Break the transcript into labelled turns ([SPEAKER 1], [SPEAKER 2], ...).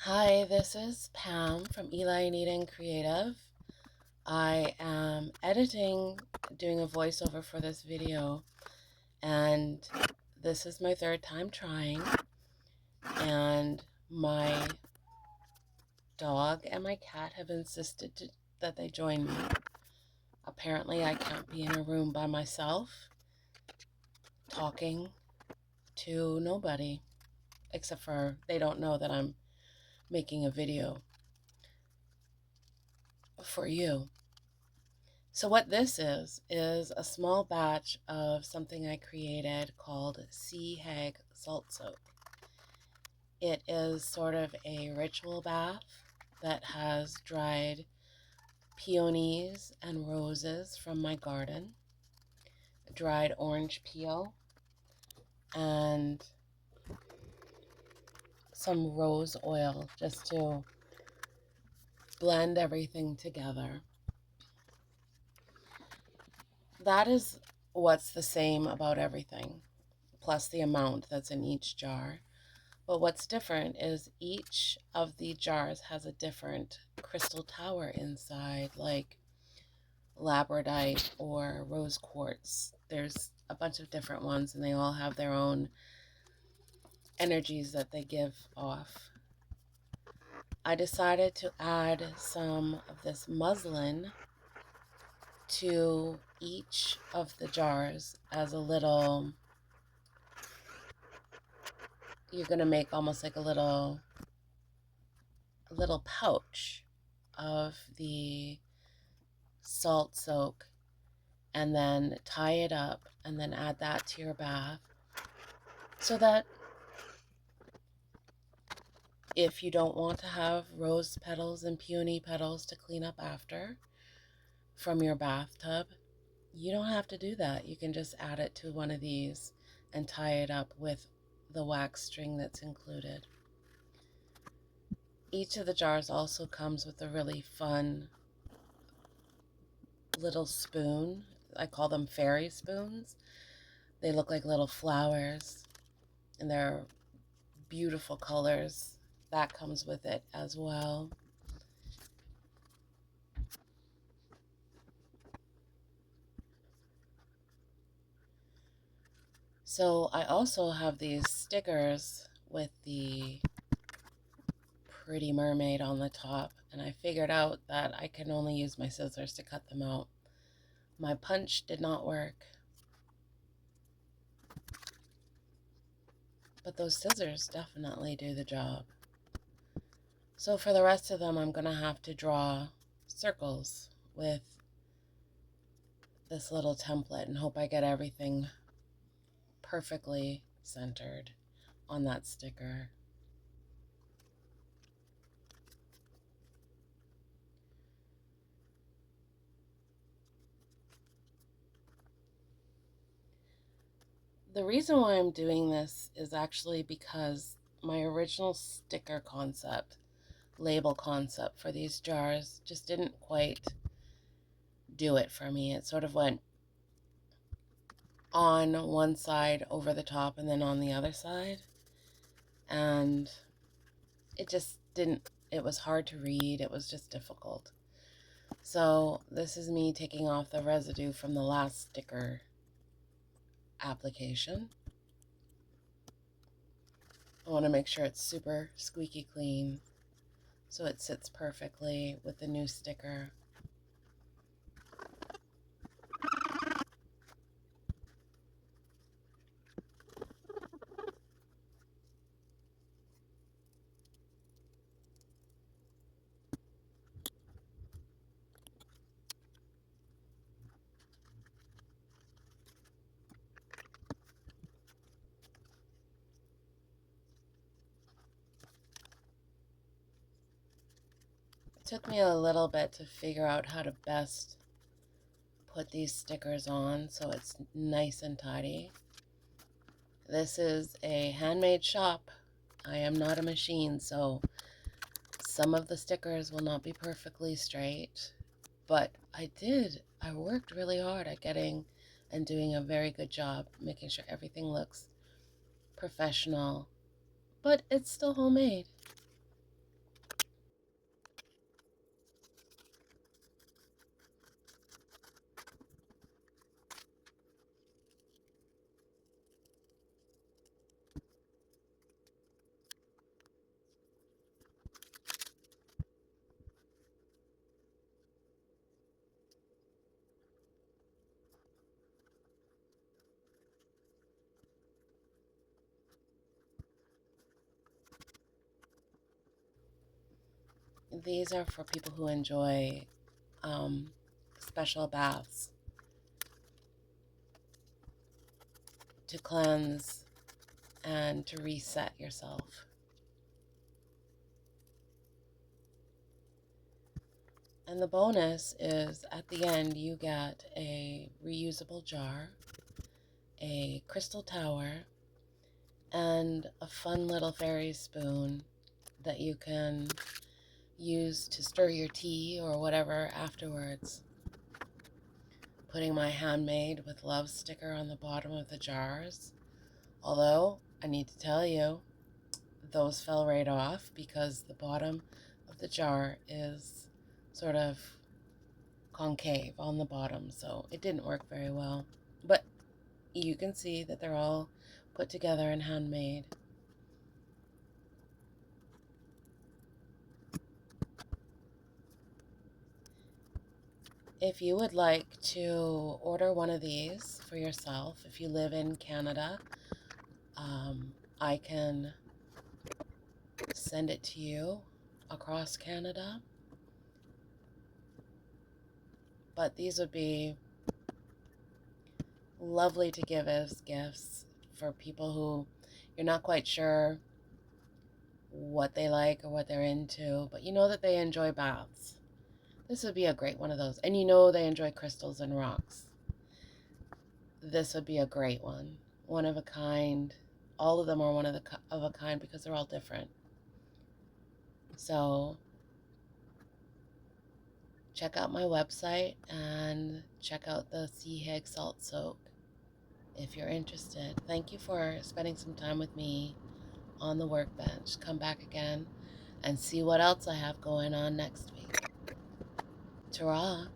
[SPEAKER 1] Hi, this is Pam from Eli and Eden Creative. I am editing, doing a voiceover for this video, and this is my third time trying, and my dog and my cat have insisted that they join me. Apparently, I can't be in a room by myself talking to nobody, except for they don't know that I'm making a video for you. So what this is a small batch of something I created called Sea Hag Salt Soak. It is sort of a ritual bath that has dried peonies and roses from my garden, dried orange peel, and some rose oil just to blend everything together. That is what's the same about everything, plus the amount that's in each jar. But what's different is each of the jars has a different crystal tower inside, like labradorite or rose quartz. There's a bunch of different ones, and they all have their own energies that they give off. I decided to add some of this muslin to each of the jars as a little, you're going to make almost like a little pouch of the salt soak, and then tie it up and then add that to your bath, so that if you don't want to have rose petals and peony petals to clean up after from your bathtub, you don't have to do that. You can just add it to one of these and tie it up with the wax string that's included. Each of the jars also comes with a really fun little spoon. I call them fairy spoons. They look like little flowers, and they're beautiful colors. That comes with it as well. So I also have these stickers with the pretty mermaid on the top, and I figured out that I can only use my scissors to cut them out. My punch did not work, but those scissors definitely do the job. So for the rest of them, I'm going to have to draw circles with this little template and hope I get everything perfectly centered on that sticker. The reason why I'm doing this is actually because my original sticker concept, label concept for these jars just didn't quite do it for me. It sort of went on one side over the top and then on the other side. And it just didn't, it was hard to read. It was just difficult. So this is me taking off the residue from the last sticker application. I want to make sure it's super squeaky clean so it sits perfectly with the new sticker. It took me a little bit to figure out how to best put these stickers on so it's nice and tidy. This is a handmade shop. I am not a machine, so some of the stickers will not be perfectly straight, but I worked really hard at getting and doing a very good job making sure everything looks professional, but it's still homemade. These are for people who enjoy special baths to cleanse and to reset yourself. And the bonus is at the end you get a reusable jar, a crystal tower, and a fun little fairy spoon that you can use to stir your tea or whatever afterwards. Putting my handmade with love sticker on the bottom of the jars. Although, I need to tell you, those fell right off because the bottom of the jar is sort of concave on the bottom, so it didn't work very well. But you can see that they're all put together and handmade. If you would like to order one of these for yourself, if you live in Canada, I can send it to you across Canada. But these would be lovely to give as gifts for people who you're not quite sure what they like or what they're into, but you know that they enjoy baths. This would be a great one of those. And you know they enjoy crystals and rocks. This would be a great one. One of a kind. All of them are one of a kind because they're all different. So check out my website and check out the Sea Hag Salt Soak if you're interested. Thank you for spending some time with me on the workbench. Come back again and see what else I have going on next week. Ta-ra!